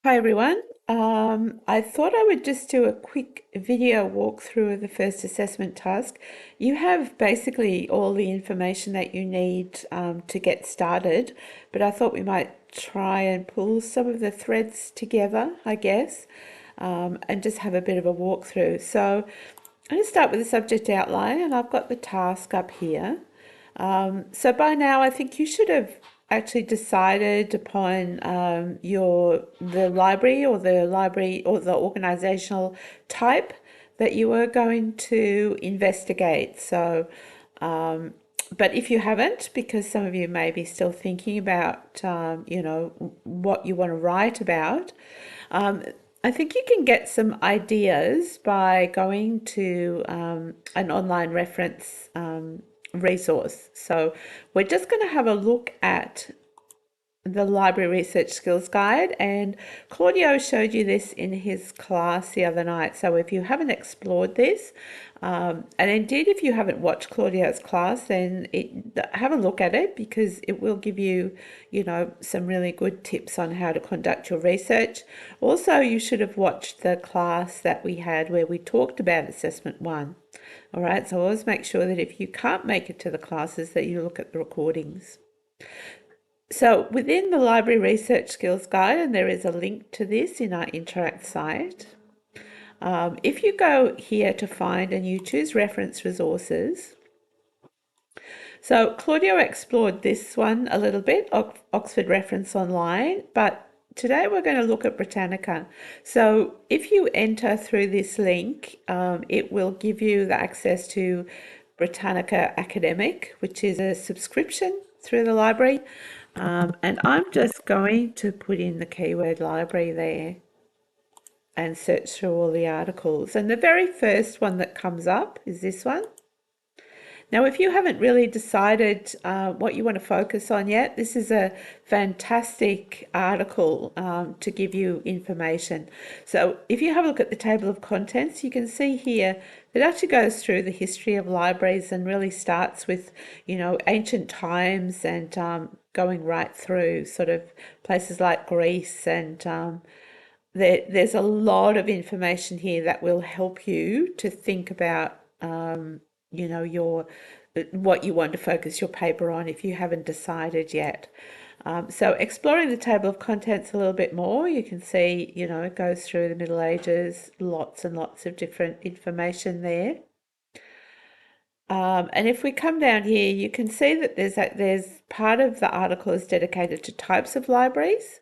Hi everyone. I thought I would just do a quick video walkthrough of the first assessment task. You have basically all the information that you need to get started, but I thought we might try and pull some of the threads together, I guess, and just have a bit of a walkthrough. So I'm going to start with the subject outline, and I've got the task up here. So by now, I think you should have actually decided upon the library or the organizational type that you were going to investigate. So, but if you haven't, because some of you may be still thinking about, what you want to write about, I think you can get some ideas by going to an online reference resource. So we're just going to have a look at the Library Research Skills Guide, and Claudio showed you this in his class the other night. So if you haven't explored this, and indeed if you haven't watched Claudio's class, then have a look at it, because it will give you, some really good tips on how to conduct your research. Also, you should have watched the class that we had where we talked about Assessment 1. All right, so always make sure that if you can't make it to the classes, that you look at the recordings. So within the Library Research Skills Guide, and there is a link to this in our Interact site, if you go here to find and you choose Reference Resources, so Claudio explored this one a little bit, Oxford Reference Online, but today we're going to look at Britannica. So if you enter through this link, it will give you the access to Britannica Academic, which is a subscription through the library. And I'm just going to put in the keyword library there and search through all the articles. And the very first one that comes up is this one. Now, if you haven't really decided what you want to focus on yet, this is a fantastic article to give you information. So if you have a look at the table of contents, you can see here that it actually goes through the history of libraries and really starts with, ancient times and going right through sort of places like Greece. And there's a lot of information here that will help you to think about your what you want to focus your paper on if you haven't decided yet. So exploring the table of contents a little bit more, you can see, it goes through the Middle Ages, lots and lots of different information there. And if we come down here, you can see that there's part of the article is dedicated to types of libraries.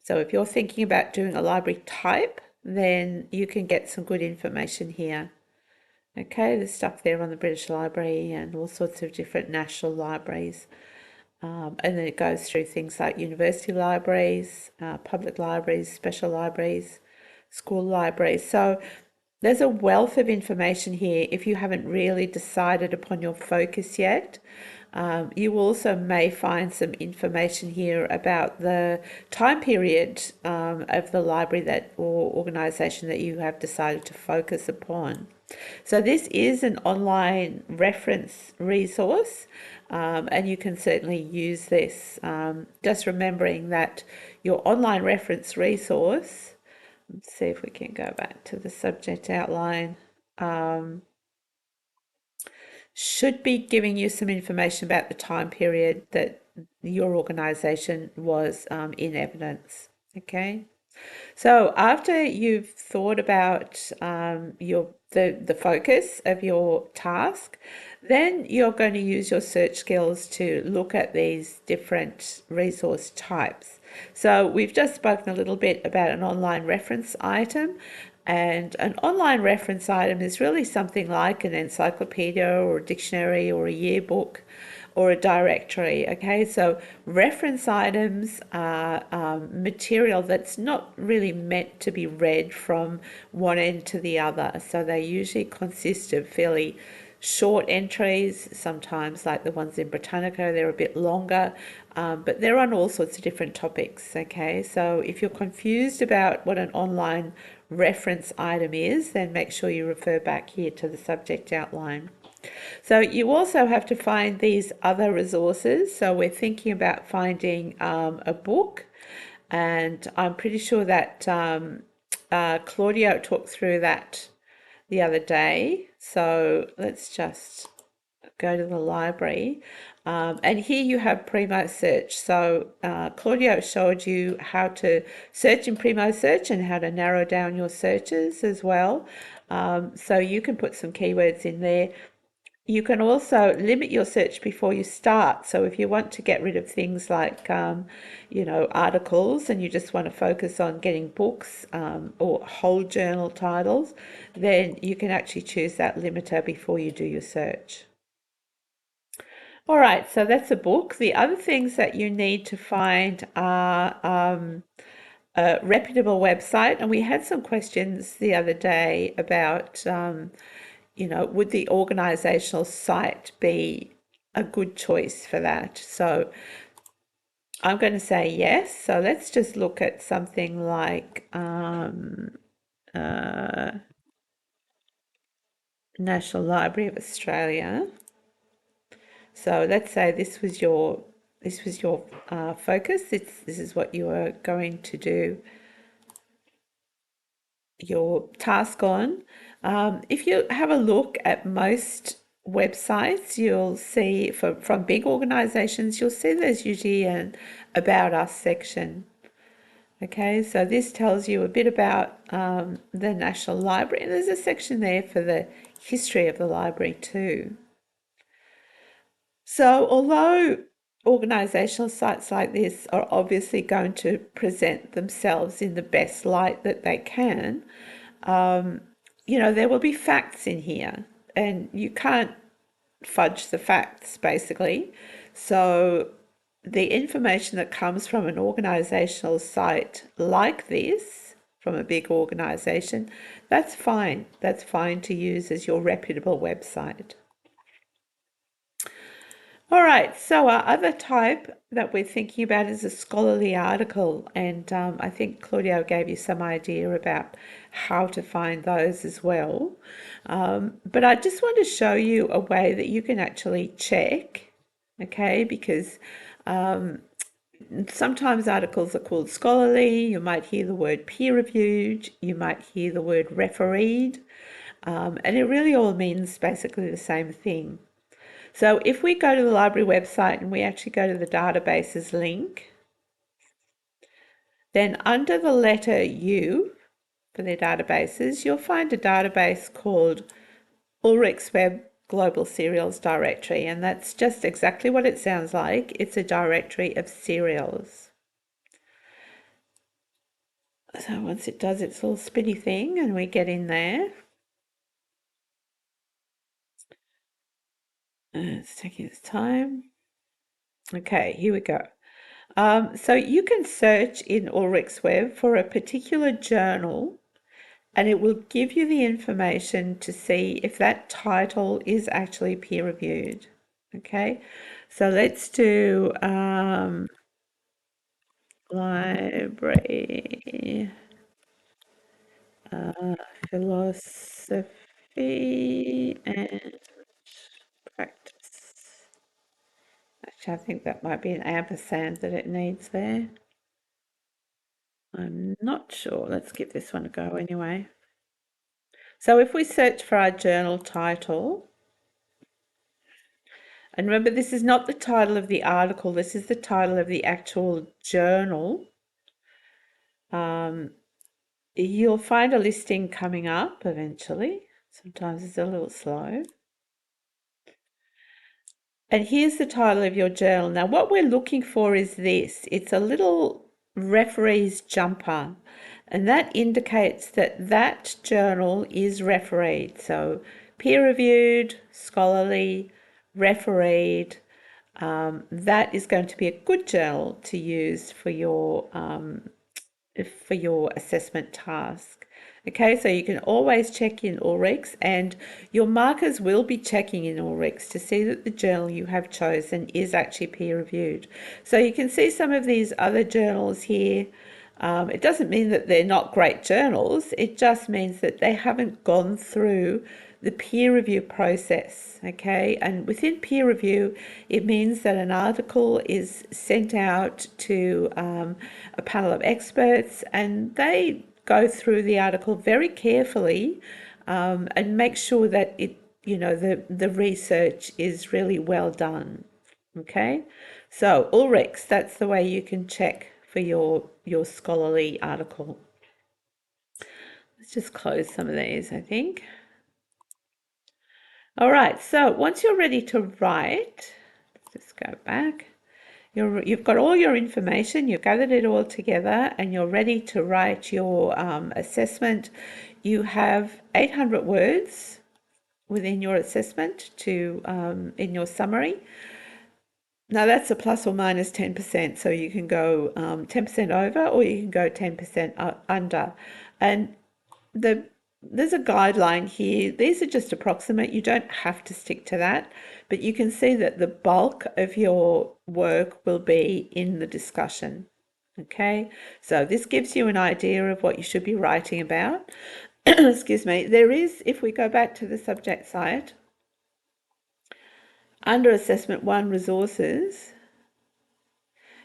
So if you're thinking about doing a library type, then you can get some good information here. Okay, there's stuff there on the British Library and all sorts of different national libraries. And then it goes through things like university libraries, public libraries, special libraries, school libraries. So there's a wealth of information here if you haven't really decided upon your focus yet. You also may find some information here about the time period of the library or organisation that you have decided to focus upon. So this is an online reference resource, and you can certainly use this. Just remembering that your online reference resource, let's see if we can go back to the subject outline, should be giving you some information about the time period that your organisation was in evidence. Okay. So after you've thought about the focus of your task, then you're going to use your search skills to look at these different resource types. So we've just spoken a little bit about an online reference item, and an online reference item is really something like an encyclopedia or a dictionary or a yearbook or a directory. Okay, so reference items are material that's not really meant to be read from one end to the other. So they usually consist of fairly short entries, sometimes like the ones in Britannica, they're a bit longer, but they're on all sorts of different topics. Okay, so if you're confused about what an online reference item is, then make sure you refer back here to the subject outline. So you also have to find these other resources. So we're thinking about finding a book, And I'm pretty sure that Claudio talked through that the other day. So let's just go to the library. And here you have Primo Search. So Claudio showed you how to search in Primo Search and how to narrow down your searches as well. So you can put some keywords in there. You can also limit your search before you start. So if you want to get rid of things like, articles, and you just want to focus on getting books or whole journal titles, then you can actually choose that limiter before you do your search. All right, so that's a book. The other things that you need to find are a reputable website. And we had some questions the other day about would the organizational site be a good choice for that? So I'm going to say yes. So let's just look at something like National Library of Australia. So let's say this was your focus. This is what you are going to do your task on. If you have a look at most websites, you'll see from big organizations, you'll see there's usually an About Us section. Okay, so this tells you a bit about the National Library, and there's a section there for the history of the library too. So although organisational sites like this are obviously going to present themselves in the best light that they can, there will be facts in here, and you can't fudge the facts basically. So the information that comes from an organisational site like this, from a big organisation, that's fine. That's fine to use as your reputable website. All right, so our other type that we're thinking about is a scholarly article, and I think Claudio gave you some idea about how to find those as well. But I just want to show you a way that you can actually check, okay, because sometimes articles are called scholarly, you might hear the word peer-reviewed, you might hear the word refereed, and it really all means basically the same thing. So if we go to the library website and we actually go to the databases link, then under the letter U for their databases, you'll find a database called Ulrich's Web Global Serials Directory, and that's just exactly what it sounds like. It's a directory of serials. So once it does its little spinny thing and we get in there, it's taking its time. Okay, here we go. So you can search in Ulrich's Web for a particular journal, and it will give you the information to see if that title is actually peer reviewed. Okay, so let's do library philosophy and practice. Actually, I think that might be an ampersand that it needs there. I'm not sure. Let's give this one a go anyway. So if we search for our journal title, and remember this is not the title of the article, this is the title of the actual journal, you'll find a listing coming up eventually. Sometimes it's a little slow. And here's the title of your journal. Now what we're looking for is this. It's a little referee's jumper, and that indicates that that journal is refereed. So peer-reviewed, scholarly, refereed, that is going to be a good journal to use for your assessment task. Okay, so you can always check in Ulrichs, and your markers will be checking in Ulrichs to see that the journal you have chosen is actually peer reviewed. So you can see some of these other journals here. It doesn't mean that they're not great journals, it just means that they haven't gone through the peer review process, okay? And within peer review, it means that an article is sent out to a panel of experts, and they go through the article very carefully and make sure that the research is really well done. Okay, so Ulrichs, that's the way you can check for your scholarly article. Let's just close some of these, I think. All right, so once you're ready to write, let's just go back. You've got all your information, you've gathered it all together, and you're ready to write your assessment. You have 800 words within your assessment in your summary. Now that's a plus or minus 10%, so you can go 10% over or you can go 10% under. And there's a guideline here. These are just approximate. You don't have to stick to that, but you can see that the bulk of your work will be in the discussion. Okay, so this gives you an idea of what you should be writing about. Excuse me. There is, if we go back to the subject side, under Assessment 1 Resources,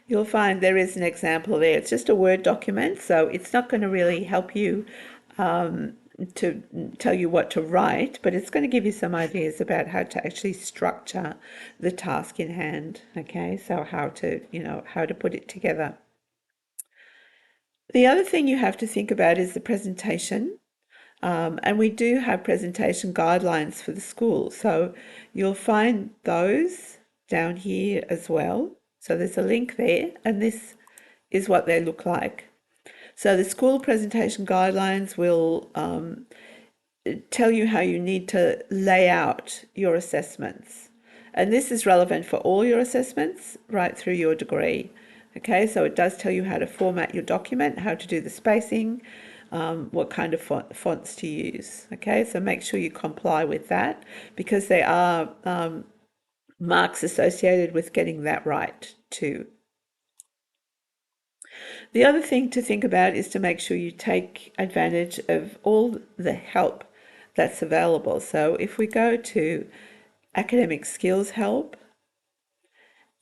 you'll find there is an example there. It's just a Word document, so it's not going to really help you to tell you what to write, but it's going to give you some ideas about how to actually structure the task in hand. Okay, so how to put it together. The other thing you have to think about is the presentation. And we do have presentation guidelines for the school. So you'll find those down here as well. So there's a link there, and this is what they look like. So the school presentation guidelines will tell you how you need to lay out your assessments. And this is relevant for all your assessments right through your degree. Okay, so it does tell you how to format your document, how to do the spacing, what kind of fonts to use. Okay, so make sure you comply with that, because there are marks associated with getting that right too. The other thing to think about is to make sure you take advantage of all the help that's available. So if we go to academic skills help,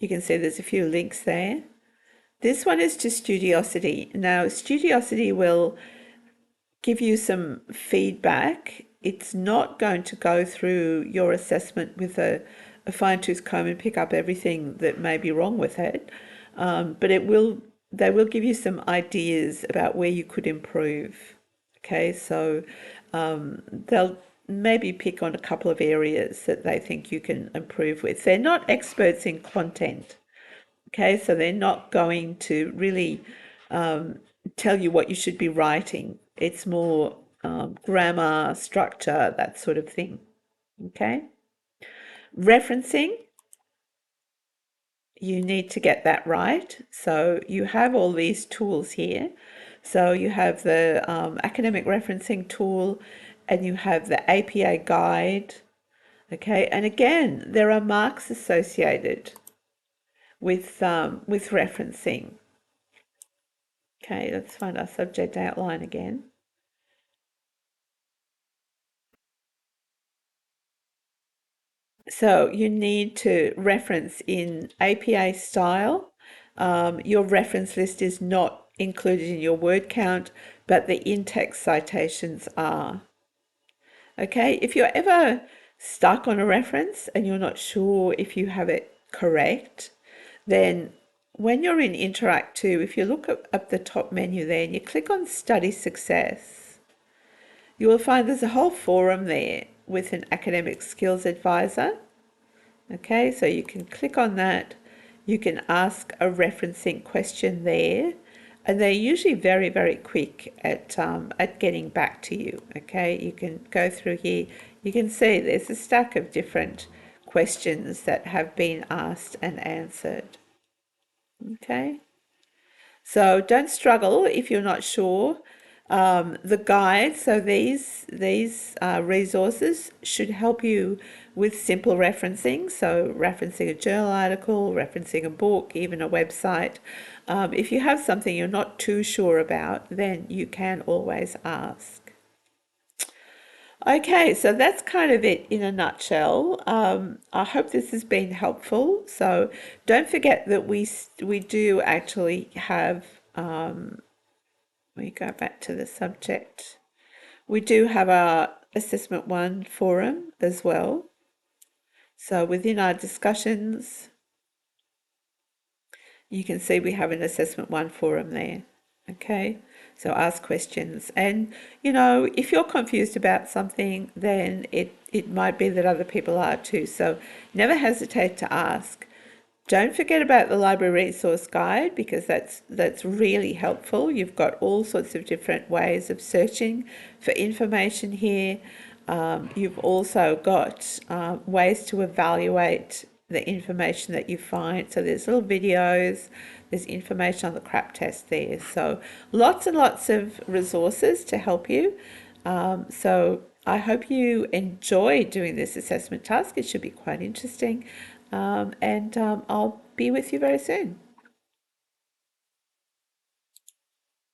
you can see there's a few links there. This one is to Studiosity. Now, Studiosity will give you some feedback. It's not going to go through your assessment with a fine-tooth comb and pick up everything that may be wrong with it, but they will give you some ideas about where you could improve. Okay, so they'll maybe pick on a couple of areas that they think you can improve with. They're not experts in content. Okay, so they're not going to really tell you what you should be writing. It's more grammar, structure, that sort of thing. Okay. Referencing, you need to get that right. So you have all these tools here. So you have the academic referencing tool, and you have the APA guide. Okay, and again, there are marks associated with referencing. Okay, let's find our subject outline again. So you need to reference in APA style. Your reference list is not included in your word count, but the in-text citations are. Okay, if you're ever stuck on a reference and you're not sure if you have it correct, then when you're in Interact 2, if you look up the top menu there and you click on Study Success, you will find there's a whole forum there with an academic skills advisor. Okay, so you can click on that. You can ask a referencing question there, and they're usually very, very quick at getting back to you. Okay, you can go through here. You can see there's a stack of different questions that have been asked and answered. Okay, so don't struggle if you're not sure. The guide, so these resources should help you with simple referencing. So referencing a journal article, referencing a book, even a website. If you have something you're not too sure about, then you can always ask. Okay, so that's kind of it in a nutshell. I hope this has been helpful. So don't forget that we do actually have, we go back to the subject. We do have our Assessment 1 forum as well. So within our discussions, you can see we have an Assessment 1 forum there. Okay, so ask questions. And, you know, if you're confused about something, then it might be that other people are too. So never hesitate to ask. Don't forget about the library resource guide because that's really helpful. You've got all sorts of different ways of searching for information here. You've also got ways to evaluate the information that you find. So there's little videos, there's information on the CRAP test there. So lots and lots of resources to help you. So I hope you enjoy doing this assessment task. It should be quite interesting. And I'll be with you very soon.